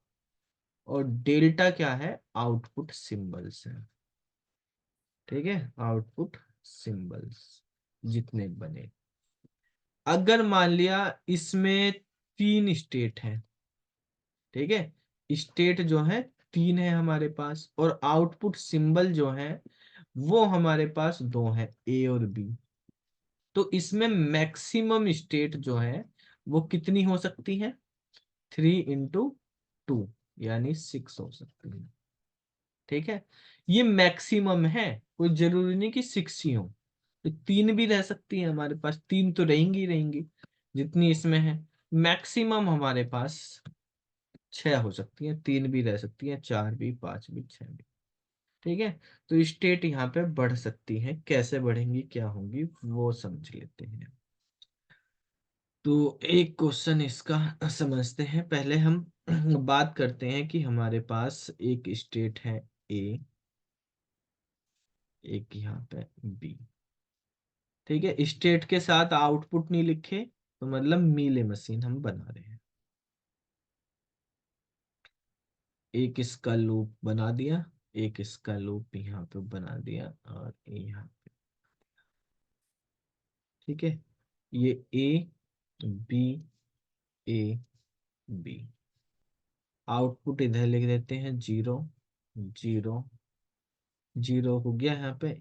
और डेल्टा क्या है, आउटपुट सिंबल्स है, ठीक है, आउटपुट सिंबल्स जितने बने। अगर मान लिया इसमें 3 स्टेट है, ठीक है, स्टेट जो है 3 है हमारे पास, और आउटपुट सिंबल जो है वो हमारे पास 2 है, ए और बी। तो इसमें मैक्सिमम स्टेट जो है वो कितनी हो सकती है, 3 × 2 यानी 6 हो सकती है, ठीक है। ये मैक्सिमम है, कोई जरूरी नहीं कि 6 ही हो, तो 3 भी रह सकती है हमारे पास, 3 तो रहेंगी ही रहेंगी जितनी इसमें है। मैक्सिमम हमारे पास 6 हो सकती है, 3 भी रह सकती है, 4 भी, 5 भी, 6 भी, ठीक है। तो स्टेट यहाँ पे बढ़ सकती है, कैसे बढ़ेंगी क्या होंगी वो समझ लेते हैं। तो एक क्वेश्चन इसका समझते हैं, पहले हम बात करते हैं कि हमारे पास एक स्टेट है ए, एक यहाँ पे बी, ठीक है। स्टेट के साथ आउटपुट नहीं लिखे तो मतलब मीले मशीन हम बना रहे हैं। एक इसका लूप बना दिया, एक इसका लूप यहाँ पे बना दिया, और यहाँ पे, ठीक है। ये A B, A B, output इधर लिख देते हैं 0 0 0 हो गया, यहाँ पे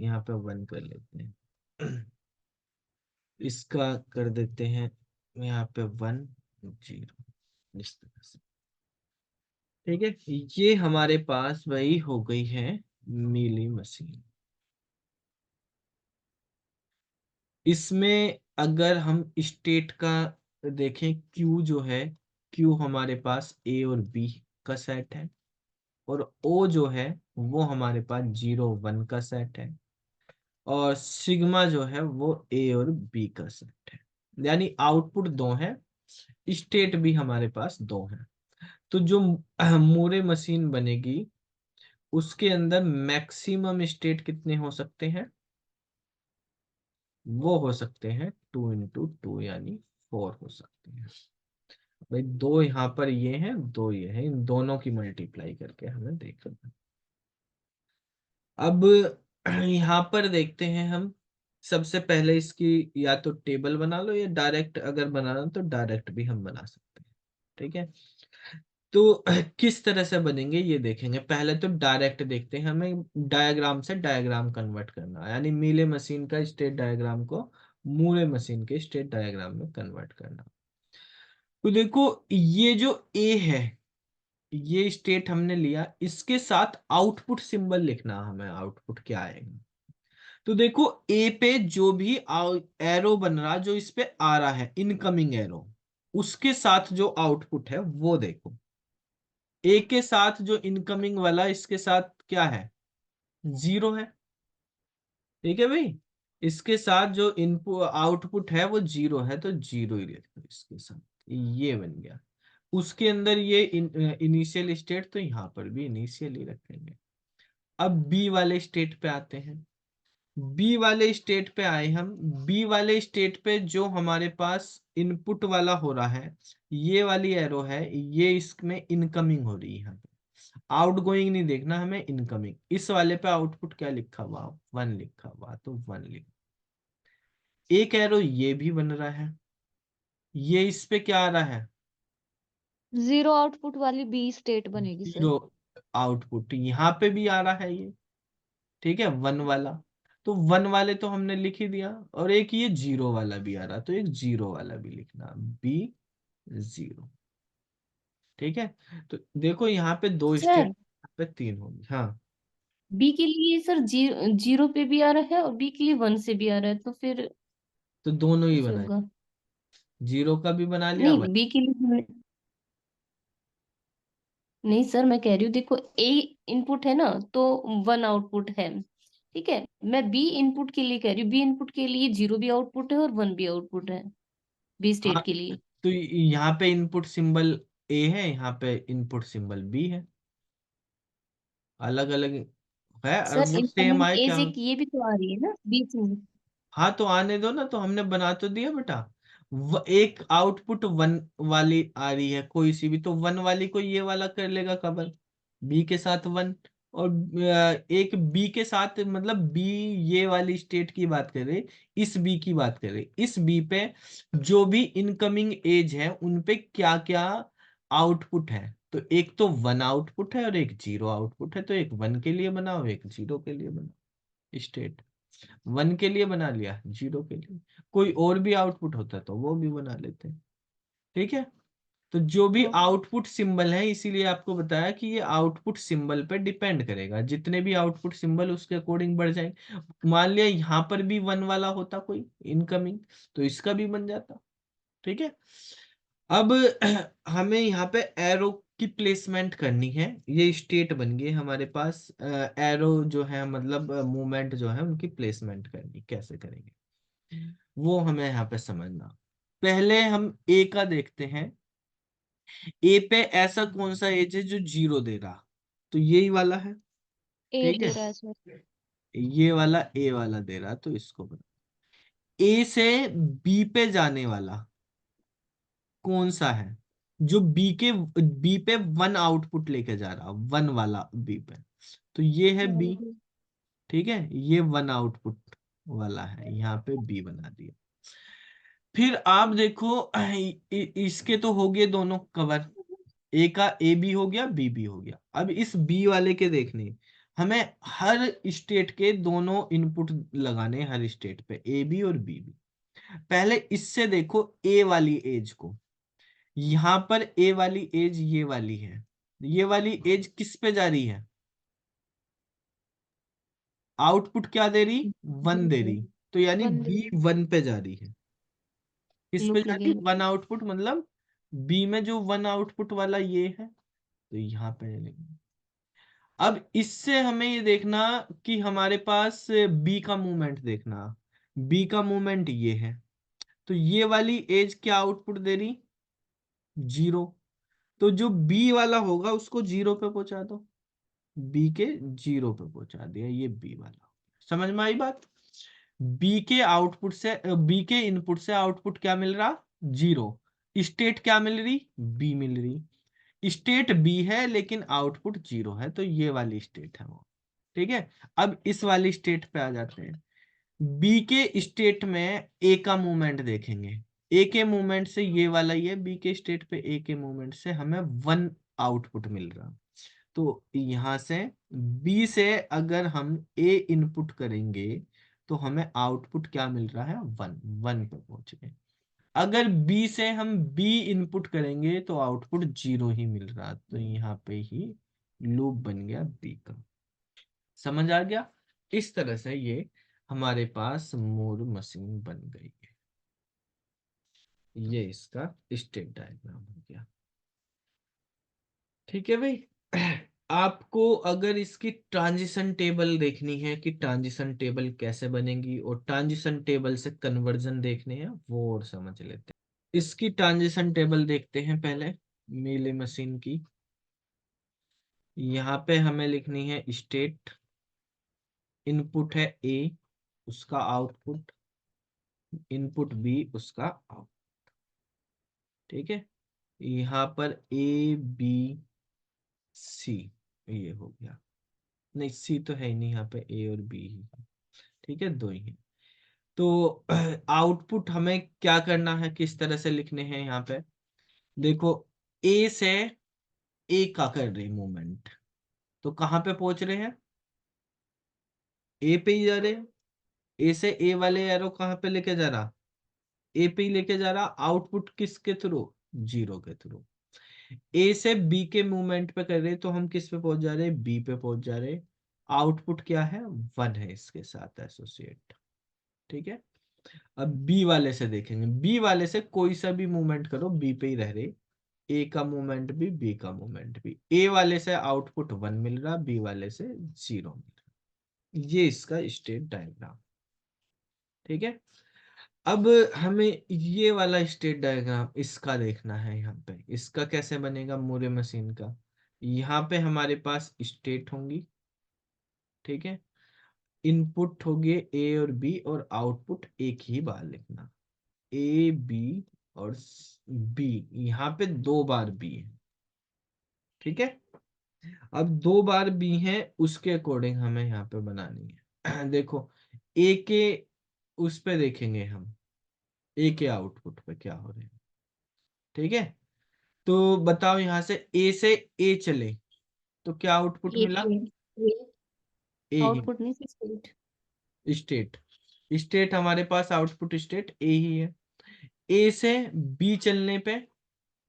1 कर लेते हैं। इसका कर देते हैं यहाँ पे 1 0, इस तरह से, ठीक है। ये हमारे पास वही हो गई है मीली मशीन। इसमें अगर हम स्टेट का देखें, क्यू जो है, क्यू हमारे पास ए और बी का सेट है, और ओ जो है वो हमारे पास 0 1 का सेट है, और सिग्मा जो है वो ए और बी का सेट है, यानी आउटपुट 2 है, स्टेट भी हमारे पास 2 है। तो जो मूरे मशीन बनेगी उसके अंदर मैक्सिमम स्टेट कितने हो सकते हैं, वो हो सकते हैं 2 × 2 यानी 4 हो सकते हैं। भाई 2 यहाँ पर ये हैं, 2 ये हैं, इन दोनों की मल्टीप्लाई करके हमें देखना है। अब यहाँ पर देखते हैं हम, सबसे पहले इसकी या तो टेबल बना लो, या डायरेक्ट अगर बनाना तो डायरेक्ट भी हम बना सकते हैं, ठीक है। तो किस तरह से बनेंगे ये देखेंगे, पहले तो डायरेक्ट देखते हैं, हमें डायग्राम से डायग्राम कन्वर्ट करना है, यानी मीले मशीन का स्टेट डायग्राम को मूरे मशीन के स्टेट डायग्राम में कन्वर्ट करना। तो देखो ये जो ए है, ये स्टेट हमने लिया, इसके साथ आउटपुट सिंबल लिखना हमें, आउटपुट क्या आएगा। तो देखो ए पे जो भी एरो बन रहा, जो इस पे आ रहा है इनकमिंग एरो, उसके साथ जो आउटपुट है वो देखो। ए के साथ जो इनकमिंग वाला, इसके साथ क्या है, 0 है। ठीक है भाई, इसके साथ जो इनपुट आउटपुट है वो 0 है, तो 0 ही लिखो इसके साथ। ये बन गया। उसके अंदर ये इनिशियल स्टेट, तो यहाँ पर भी इनिशियल ही रखेंगे। अब बी वाले स्टेट पे आते हैं। बी वाले स्टेट पे आए हम। बी वाले स्टेट पे जो हमारे पास इनपुट वाला हो रहा है, ये वाली एरो है, ये इसमें इनकमिंग हो रही है। यहाँ पे आउटगोइंग नहीं देखना हमें, इनकमिंग। इस वाले पे आउटपुट क्या लिखा हुआ, 1 लिखा हुआ, तो 1 लिख। एक एरो ये भी बन रहा है, ये इस पे क्या आ रहा है, 0 आउटपुट वाली बी स्टेट बनेगी सर। 0 आउटपुट। यहाँ पे भी आ रहा है ये, ठीक है, 1 वाला। तो 1 वाले तो हमने लिख ही दिया, और एक ये 0 वाला भी आ रहा, तो एक 0 वाला भी लिखना, बी 0। ठीक है, तो देखो यहाँ पे 2 स्टेट, सर यहाँ पे 3 होंगे। हाँ, बी के लिए सर जीरो पे भी आ रहा है और बी के लिए 1 से भी आ रहा है, तो फिर तो दोनों ही कैसे बनाए, होगा? 0 का भी बना लिया, नहीं, बी के लिए नहीं सर, मैं कह रही हूँ देखो, ए इनपुट है ना, तो 1 आउटपुट है। ठीक है, मैं बी इनपुट के लिए कह रही हूँ, बी इनपुट के लिए 0 भी आउटपुट है और 1 भी आउटपुट है, बी हाँ, स्टेट के लिए। तो यहाँ पे इनपुट सिंबल ए है, यहाँ पे इनपुट सिंबल बी है, अलग अलग है, और सर वो सेम इनकमिंग आए क्या। एज एक ये भी तो आ रही है ना बीच में। हाँ, तो आने दो ना, तो हमने बना तो दिया बेटा। एक आउटपुट 1 वाली आ रही है कोई सी भी, तो 1 वाली को ये वाला कर लेगा कवर, बी के साथ 1। और एक बी के साथ, मतलब बी, ये वाली स्टेट की बात कर रहे, इस बी की बात कर रहे, इस बी पे जो भी इनकमिंग एज है उन पे क्या क्या आउटपुट है। तो एक तो 1 आउटपुट है और एक 0 आउटपुट है, तो एक 1 के लिए बनाओ, एक 0 के लिए बनाओ स्टेट। 1 के लिए बना लिया, 0 के लिए। कोई और भी आउटपुट होता तो वो भी बना लेते। ठीक है, तो जो भी आउटपुट सिंबल है, इसीलिए आपको बताया कि ये आउटपुट सिंबल पे डिपेंड करेगा, जितने भी आउटपुट सिंबल उसके अकॉर्डिंग बढ़ जाएंगे। मान लिया यहाँ पर भी 1 वाला होता कोई इनकमिंग, तो इसका भी बन जाता। ठीक है, अब हमें यहाँ पे एरो की प्लेसमेंट करनी है। ये स्टेट बन गई हमारे पास, एरो जो है मतलब मूवमेंट जो है उनकी प्लेसमेंट करनी, कैसे करेंगे वो हमें यहाँ पे समझना। पहले हम ए का देखते हैं। ए पे ऐसा कौन सा एज है जो 0 दे रहा, तो यही वाला है। ए ठीक दे है, रहा है सर। ये वाला ए वाला दे रहा, तो इसको बना। ए से बी पे जाने वाला कौन सा है, जो बी पे 1 आउटपुट लेके जा रहा, 1 वाला बी पे, तो ये है बी। ठीक है, ये 1 आउटपुट वाला है, यहाँ पे बी बना दिया। फिर आप देखो इसके तो हो गए दोनों कवर, ए का ए भी हो गया, बी भी हो गया। अब इस बी वाले के देखने, हमें हर स्टेट के दोनों इनपुट लगाने, हर स्टेट पे ए बी और बी भी। पहले इससे देखो ए वाली एज को, यहाँ पर ए वाली एज ये वाली है, ये वाली एज किस पे जा रही है, आउटपुट क्या दे रही, 1 दे रही, तो यानी बंद। बी 1 पे जा रही है। किस पे लुक जा रही, लगेगा। 1 आउटपुट, मतलब बी में जो 1 आउटपुट वाला ये है, तो यहाँ पे लेंगे। अब इससे हमें ये देखना कि हमारे पास बी का मूवमेंट देखना, बी का मूवमेंट ये है, तो ये वाली एज क्या आउटपुट दे रही, 0। तो जो बी वाला होगा उसको 0 पे पहुंचा दो, बी के 0 पे पहुंचा दिया, ये बी वाला। समझ में आई बात। बी के आउटपुट से, बी के इनपुट से आउटपुट क्या मिल रहा, 0। स्टेट क्या मिल रही, बी मिल रही। स्टेट बी है लेकिन आउटपुट 0 है, तो ये वाली स्टेट है वो। ठीक है, अब इस वाली स्टेट पे आ जाते हैं। बी के स्टेट में ए का मूवमेंट देखेंगे। ए के मूवमेंट से ये वाला, ये बी के स्टेट पे ए के मूवमेंट से हमें 1 आउटपुट मिल रहा। तो यहां से बी से अगर हम ए इनपुट करेंगे, तो हमें आउटपुट क्या मिल रहा है, 1, 1 पे पहुंच गए। अगर बी से हम बी इनपुट करेंगे तो आउटपुट 0 ही मिल रहा, तो यहाँ पे ही लूप बन गया बी का। समझ आ गया? इस तरह से ये हमारे पास मूर मशीन बन गई है। ये इसका स्टेट डायग्राम हो गया। ठीक है भाई। आपको अगर इसकी ट्रांजिशन टेबल देखनी है कि ट्रांजिशन टेबल कैसे बनेगी और ट्रांजिशन टेबल से कन्वर्जन देखने हैं, वो और समझ लेते हैं। इसकी ट्रांजिशन टेबल देखते हैं पहले, मीले मशीन की। यहाँ पे हमें लिखनी है स्टेट, इनपुट है ए, उसका आउटपुट, इनपुट बी, उसका आउट। ठीक है, यहाँ पर ए बी सी ये हो गया। नहीं, सी तो है ही नहीं, यहाँ पे ए और बी ही है। ठीक है, दो ही है। तो आउटपुट हमें क्या करना है, किस तरह से लिखने हैं यहाँ पे? देखो, ए से ए का कर रही मूवमेंट, तो कहाँ पे पहुंच रहे हैं? ए पे ही जा रहे हैं। ए से ए वाले एरो कहाँ पे लेके जा रहा? ए पे ही लेके जा रहा। आउटपुट किसके थ्रू? 0 के थ्रू। ए से बी के मूवमेंट पे कर रहे, तो हम किस पे पहुंच जा रहे हैं? बी पे पहुंच जा रहे। आउटपुट क्या है? 1 है इसके साथ एसोसिएट। ठीक है, अब बी वाले से देखेंगे। बी वाले से कोई सा भी मूवमेंट करो, बी पे ही रह रहे। ए का मूवमेंट भी, बी का मूवमेंट भी। ए वाले से आउटपुट 1 मिल रहा, बी वाले से 0 मिल रहा। ये इसका स्टेट डायग्राम। ठीक है, अब हमें ये वाला स्टेट डायग्राम इसका देखना है। यहाँ पे इसका कैसे बनेगा मूरे मशीन का? यहाँ पे हमारे पास स्टेट होंगी। ठीक है, इनपुट होंगे ए और बी, और आउटपुट एक ही बार लिखना, ए बी और बी। यहाँ पे 2 बार बी है। ठीक है, अब 2 बार बी है, उसके अकॉर्डिंग हमें यहाँ पे बनानी है। देखो, ए के उस पे देखेंगे हम, ए के आउटपुट पे क्या हो रहे हैं। ठीक है, तो बताओ, यहाँ से ए चले तो क्या आउटपुट ए मिला? पे ए ही आउटपुट नहीं स्टेट। स्टेट। स्टेट हमारे पास आउटपुट स्टेट ए ही है। ए से बी चलने पे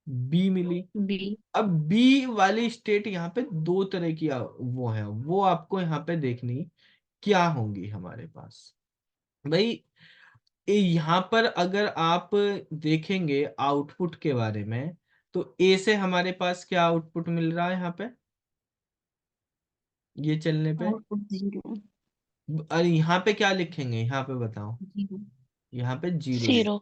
बी मिली। बी अब बी वाली स्टेट यहाँ पे 2 तरह की वो है, वो आपको यहाँ पे देखनी क्या होंगी हमारे पास भाई। यहाँ पर अगर आप देखेंगे आउटपुट के बारे में, तो ए से हमारे पास क्या आउटपुट मिल रहा है यहाँ पे, ये चलने पे? आउटपुट 0 अरे यहाँ पे क्या लिखेंगे, यहाँ पे बताओ। 0 यहाँ पे 0 लिख। 0।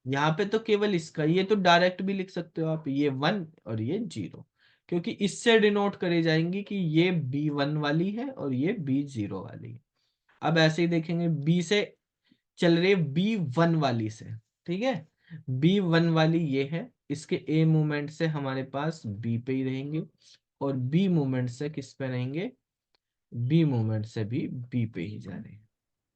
यहाँ पे तो केवल इसका, ये तो डायरेक्ट भी लिख सकते हो आप, ये 1 और ये 0, क्योंकि इससे डिनोट करी जाएंगी कि ये B1 वाली है और ये B0 वाली है। अब ऐसे ही देखेंगे, बी से चल रही B1 वाली से। ठीक है, B1 वाली ये है, इसके ए मूवमेंट से हमारे पास बी पे ही रहेंगे, और बी मूवमेंट से किस पे रहेंगे? बी मूवमेंट से भी बी पे ही जा रहे हैं।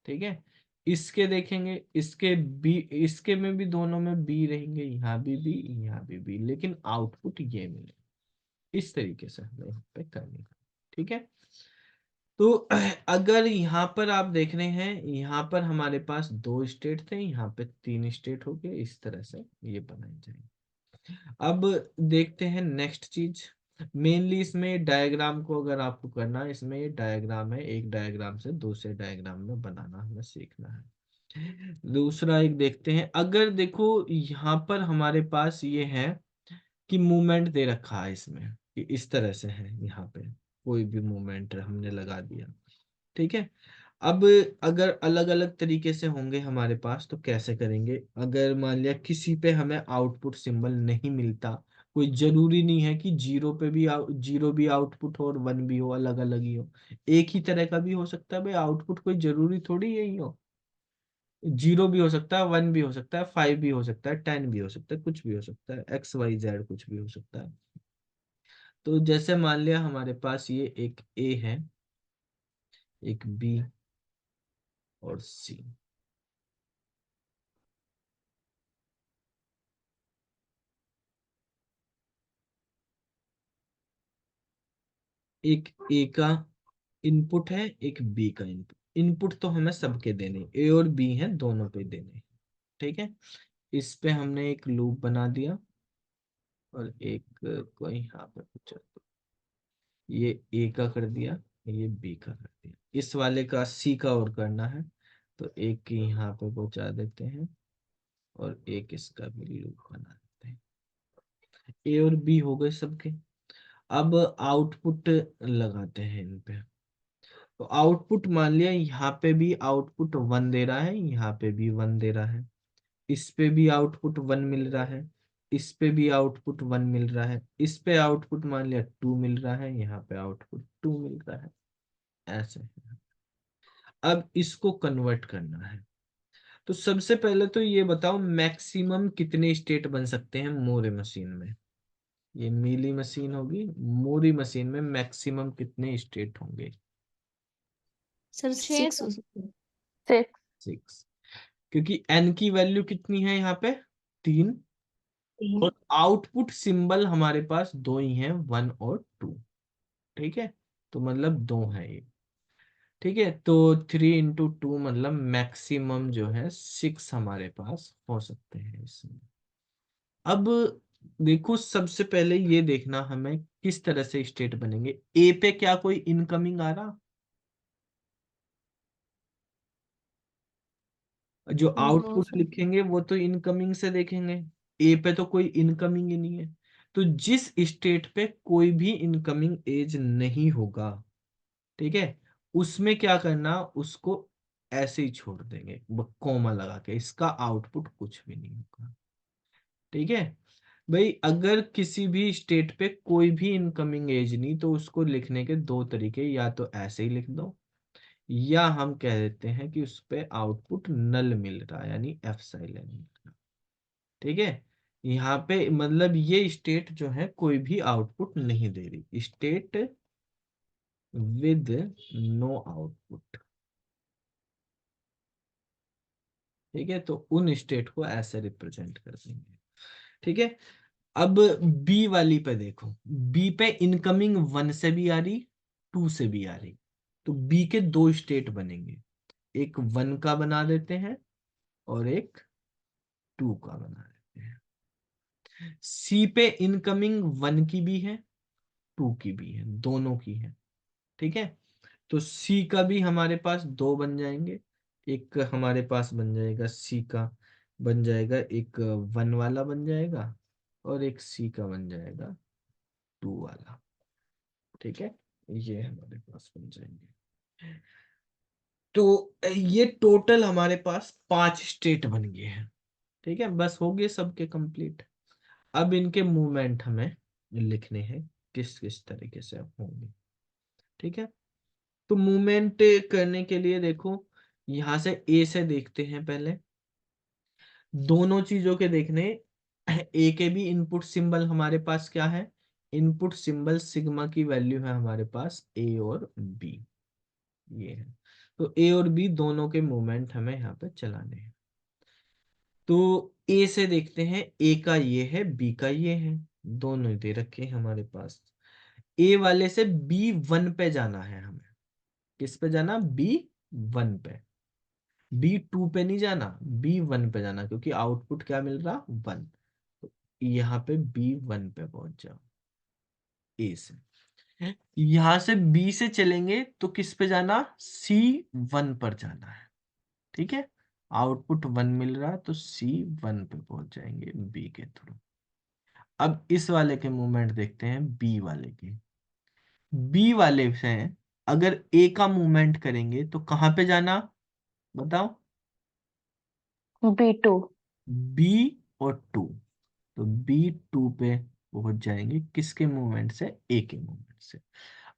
ठीक है, इसके देखेंगे, इसके बी, इसके में भी दोनों में बी रहेंगे, यहाँ भी बी, यहाँ भी बी, लेकिन आउटपुट ये मिले। इस तरीके से हमें यहाँ पे करनी है। ठीक है, तो अगर यहाँ पर आप देख रहे हैं, यहाँ पर हमारे पास 2 स्टेट थे, यहाँ पे 3 स्टेट हो गए। इस तरह से ये बनाई जाएगी। अब देखते हैं नेक्स्ट चीज। मेनली इसमें डायग्राम को अगर आपको करना है, इसमें ये डायग्राम है, एक डायग्राम से दूसरे डायग्राम में बनाना हमें सीखना है। दूसरा एक देखते हैं, अगर देखो यहाँ पर हमारे पास ये है कि मूवमेंट दे रखा है इसमें, कि इस तरह से है, यहाँ पे कोई भी मूवमेंट हमने लगा दिया। ठीक है, अब अगर अलग अलग तरीके से होंगे हमारे पास, तो कैसे करेंगे? अगर मान लिया किसी पे हमें आउटपुट सिंबल नहीं मिलता, कोई जरूरी नहीं है कि 0 पे भी 0 भी आउटपुट हो और 1 भी हो, अलग अलग ही हो। एक ही तरह का भी हो सकता है भाई आउटपुट, कोई जरूरी थोड़ी यही हो। 0 भी हो सकता है, 1 भी हो सकता है, 5 भी हो सकता है, 10 भी हो सकता है, कुछ भी हो सकता है, XYZ कुछ भी हो सकता है। तो जैसे मान लिया हमारे पास ये एक ए है, एक बी और सी। एक ए का इनपुट है, एक बी का इनपुट। इनपुट तो हमें सबके देने, ए और बी हैं, दोनों पे देने। ठीक है, इस पे हमने एक लूप बना दिया और एक को यहाँ पे कुछ ये ए का कर दिया, ये बी का कर दिया। इस वाले का सी का और करना है तो एक की यहाँ पे पहुंचा देते हैं और एक इसका भी लूप बना देते हैं। ए और बी हो गए सबके। अब आउटपुट लगाते हैं इन पे। तो आउटपुट मान लिया यहाँ पे भी आउटपुट 1 दे रहा है, यहाँ पे भी 1 दे रहा है, इस पे भी आउटपुट 1 मिल रहा है, इस पे भी आउटपुट 1 मिल रहा है, इस पे आउटपुट मान लिया 2 मिल रहा है, यहाँ पे आउटपुट 2 मिल रहा है। ऐसे है। अब इसको कन्वर्ट करना है। तो सबसे पहले तो ये बताओ मैक्सिमम कितने स्टेट बन सकते हैं मोरे मशीन में। ये मीली मशीन होगी, मोरी मशीन में मैक्सिमम कितने स्टेट होंगे? सर 6 6 हो सकते हैं। 6। 6। क्योंकि एन की वैल्यू कितनी है यहाँ पे? 3। तीन। और आउटपुट सिंबल हमारे पास दो ही हैं, 1 और 2। ठीक है, तो मतलब दो है ये। ठीक है, तो 3 × 2 मतलब मैक्सिमम जो है 6 हमारे पास हो सकते हैं इसमें। अब देखो सबसे पहले ये देखना हमें किस तरह से स्टेट बनेंगे। ए पे क्या कोई इनकमिंग आ रहा? जो नो आउटपुट सर। लिखेंगे वो तो इनकमिंग से देखेंगे। ए पे तो कोई इनकमिंग ही नहीं है। तो जिस स्टेट पे कोई भी इनकमिंग एज नहीं होगा, ठीक है, उसमें क्या करना, उसको ऐसे ही छोड़ देंगे कॉमा लगा के, इसका आउटपुट कुछ भी नहीं होगा। ठीक है भाई, अगर किसी भी स्टेट पे कोई भी इनकमिंग एज नहीं तो उसको लिखने के दो तरीके, या तो ऐसे ही लिख दो या हम कह देते हैं कि उस पे आउटपुट नल मिल रहा है, यानी एफ साइलेंट मिल रहा है। ठीक है, यहाँ पे मतलब ये स्टेट जो है कोई भी आउटपुट नहीं दे रही, स्टेट विद नो आउटपुट। ठीक है, तो उन स्टेट को ऐसे रिप्रेजेंट कर देंगे। ठीक है, अब बी वाली पे देखो, बी पे इनकमिंग 1 से भी आ रही, 2 से भी आ रही, तो बी के दो स्टेट बनेंगे, एक 1 का बना देते हैं और एक 2 का बना देते हैं। सी पे इनकमिंग 1 की भी है, 2 की भी है, दोनों की है। ठीक है, तो सी का भी हमारे पास दो बन जाएंगे, एक हमारे पास बन जाएगा सी का, बन जाएगा एक 1 वाला बन जाएगा, और एक सी का बन जाएगा 2 वाला। ठीक है, ये हमारे पास बन जाएंगे। तो ये टोटल हमारे पास 5 स्टेट बन गए हैं। ठीक है, बस हो गए सबके कंप्लीट। अब इनके मूवमेंट हमें लिखने हैं किस किस तरीके से होंगे। ठीक है, तो मूवमेंट करने के लिए देखो, यहां से ए से देखते हैं पहले दोनों चीजों के देखने। ए के भी इनपुट सिंबल हमारे पास क्या है? इनपुट सिंबल सिग्मा की वैल्यू है हमारे पास ए और बी, ये है। तो ए और बी दोनों के मूवमेंट हमें यहाँ पे चलाने हैं। तो ए से देखते हैं, ए का ये है, बी का ये है, दोनों दे रखे हैं हमारे पास। ए वाले से बी 1 पे जाना है हमें। किस पे जाना? बी 1 पे। बी 2 पे नहीं जाना, बी 1 पे जाना, क्योंकि आउटपुट क्या मिल रहा? 1। तो यहाँ पे बी 1 पे पहुंच जाओ ए से। यहां से बी से चलेंगे तो किस पे जाना? सी 1 पर जाना है। ठीक है, आउटपुट 1 मिल रहा है तो सी 1 पे पहुंच जाएंगे बी के थ्रू। अब इस वाले के मूवमेंट देखते हैं, बी वाले के। बी वाले से अगर ए का मूवमेंट करेंगे तो कहां पे जाना बताओ? B2। बी और 2, तो B2 पे पहुंच जाएंगे किसके मूवमेंट से? ए के मूवमेंट से।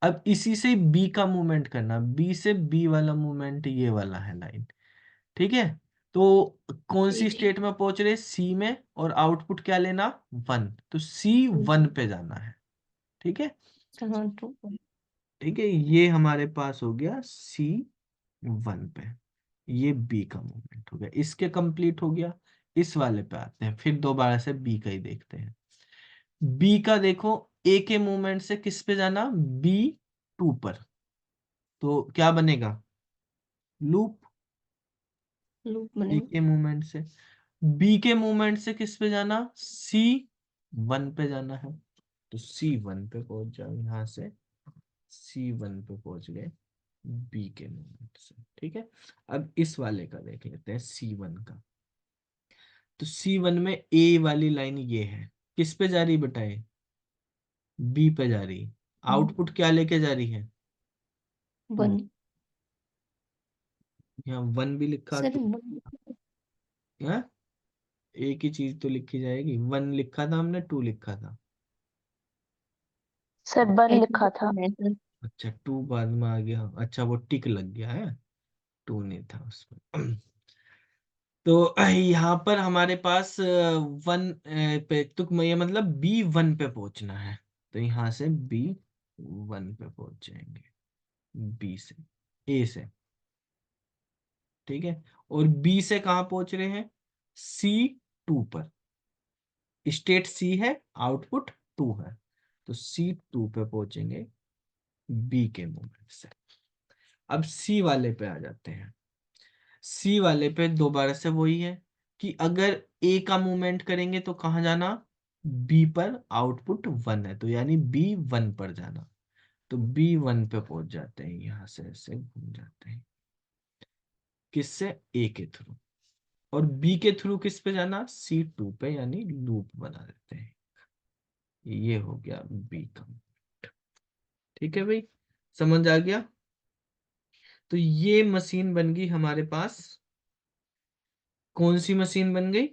अब इसी से बी का मूवमेंट करना, बी से बी वाला मूवमेंट ये वाला है लाइन। ठीक है, तो कौन सी ठीक है। स्टेट में पहुंच रहे? सी में, और आउटपुट क्या लेना? 1, तो सी 1 पे जाना है। ठीक है, हाँ तो ठीक है, ये हमारे पास हो गया सी 1 पे। ये बी का मूवमेंट हो गया, इसके कंप्लीट हो गया। इस वाले पे आते हैं, फिर दोबारा से बी का ही देखते हैं। बी का देखो, ए के मूवमेंट से किस पे जाना? B2 पर, तो क्या बनेगा? लूप। लूप ए बनेगा। के मूवमेंट से बी के मूवमेंट से किस पे जाना, C1 पे जाना है, तो C1 पे पहुंच जाओ, यहां से C1 पे पहुंच गए बी के मूवमेंट से। ठीक है, अब इस वाले का देख लेते हैं C1 का। तो C1 में ए वाली लाइन ये है, किस पे जा रही बेटाए, बी पे जा रही। आउटपुट क्या लेके जा रही है, 2। 1। यहाँ 1 भी लिखा, सर 2, एक ही चीज तो लिखी जाएगी। 1 लिखा था हमने, 2 लिखा था। सर 1 लिखा था। है सर। अच्छा 2 बाद में आ गया, अच्छा वो टिक लग गया है, 2 नहीं था उसमें। तो यहाँ पर हमारे पास 1 पे, तो ये मतलब B1 पे पहुंचना है, तो यहाँ से B1 पे पहुंच जाएंगे, बी से, ए से। ठीक है, और बी से कहाँ पहुंच रहे हैं, C2 पर। स्टेट सी है, आउटपुट 2 है, तो C2 पे पहुंचेंगे बी के मूवमेंट से। अब सी वाले पे आ जाते हैं। सी वाले पे दोबारा से वही है कि अगर ए का मूवमेंट करेंगे तो कहाँ जाना, बी पर, आउटपुट 1 है, तो यानी B1 पर जाना, तो B1 पे पहुंच जाते हैं, यहां से ऐसे घूम जाते हैं, किससे, ए के थ्रू। और बी के थ्रू किस पे जाना, C2 पे, यानी लूप बना देते हैं। ये हो गया बी का। ठीक है भाई, समझ आ गया। तो ये मशीन बन गई हमारे पास, कौन सी मशीन बन गई,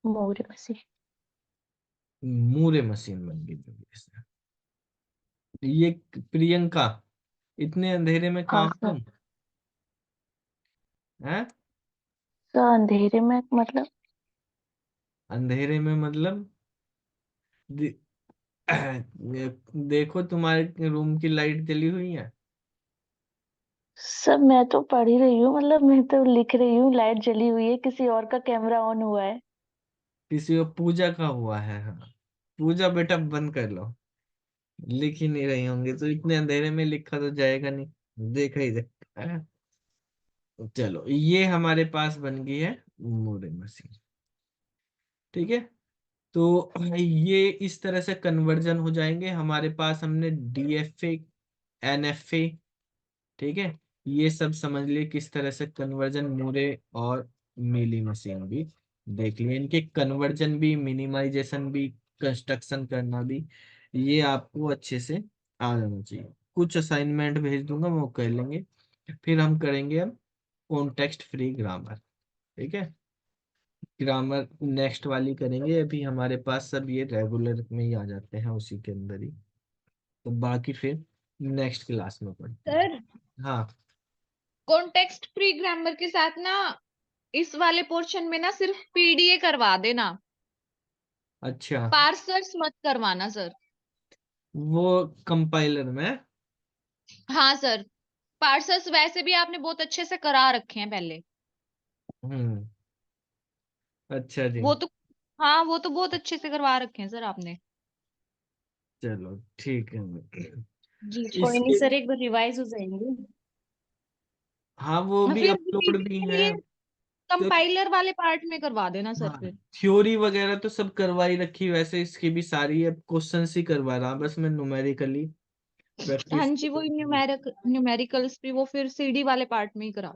मोरे मसी। मूरे मशीन बन गई जो इसमें। ये प्रियंका, इतने अंधेरे में हाँ कहाँ हो सर। तुम, हैं? सर अंधेरे में मतलब? अंधेरे में मतलब दे, देखो तुम्हारे रूम की लाइट जली हुई है, सर मैं तो पढ़ ही रही हूँ, मतलब मैं तो लिख रही हूँ, लाइट जली हुई है, किसी और का कैमरा ऑन हुआ है। किसी को पूजा का हुआ है, हाँ। पूजा बेटा बंद कर लो, लिख ही नहीं रही होंगे तो इतने अंधेरे में लिखा तो जाएगा नहीं, देखा ही जाएगा। चलो ये हमारे पास बन गई है मूरे मशीन। ठीक है, तो ये इस तरह से कन्वर्जन हो जाएंगे हमारे पास। हमने DFA, NFA, ठीक है, ये सब समझ लिए किस तरह से कन्वर्जन, मूरे और मीली मशीन भी देख लिए। इनके कन्वर्जन भी, मिनिमाइजेशन भी, कंस्ट्रक्शन करना भी, ये आपको अच्छे से आ जाना चाहिए। कुछ असाइनमेंट भेज दूंगा, वो कर लेंगे, फिर हम करेंगे हम कॉन्टेक्स्ट फ्री ग्रामर। ठीक है, ग्रामर नेक्स्ट वाली करेंगे, अभी हमारे पास सब ये रेगुलर में ही आ जाते हैं, उसी के अंदर ही, तो बाकी फिर नेक्स्ट क्लास में पढ़ते हैं। सर हाँ, कॉन्टेक्स्ट फ्री ग्रामर के साथ ना इस वाले पोर्शन में ना सिर्फ पीडीए करवा देना, अच्छा, पार्सर्स मत करवाना सर। वो कंपाइलर में। हाँ सर, पार्सर्स वैसे भी आपने बहुत अच्छे से करा रखे हैं पहले। हम्म, अच्छा जी, वो तो, हाँ वो तो बहुत अच्छे से करवा रखे हैं सर आपने। चलो ठीक है। जी कोई नहीं इसके, सर, एक बार रिवाइज हो जाएंगे। हाँ वो हाँ, भी फिर अपलोड रिवीजन भी के है। लिए तो कंपाइलर वाले पार्ट में करवा देना सर हाँ, फिर। थ्योरी वगैरह तो सब करवाई रखी, वैसे इसकी भी सारी अब क्वेश्चंस ही करवा रहा, बस मैं न्यूमेरिकली हाँ प्रैक्टिस। जी, वो न्यूमेरिकल्स भी वो फिर सीडी वाले पार्ट में ही करा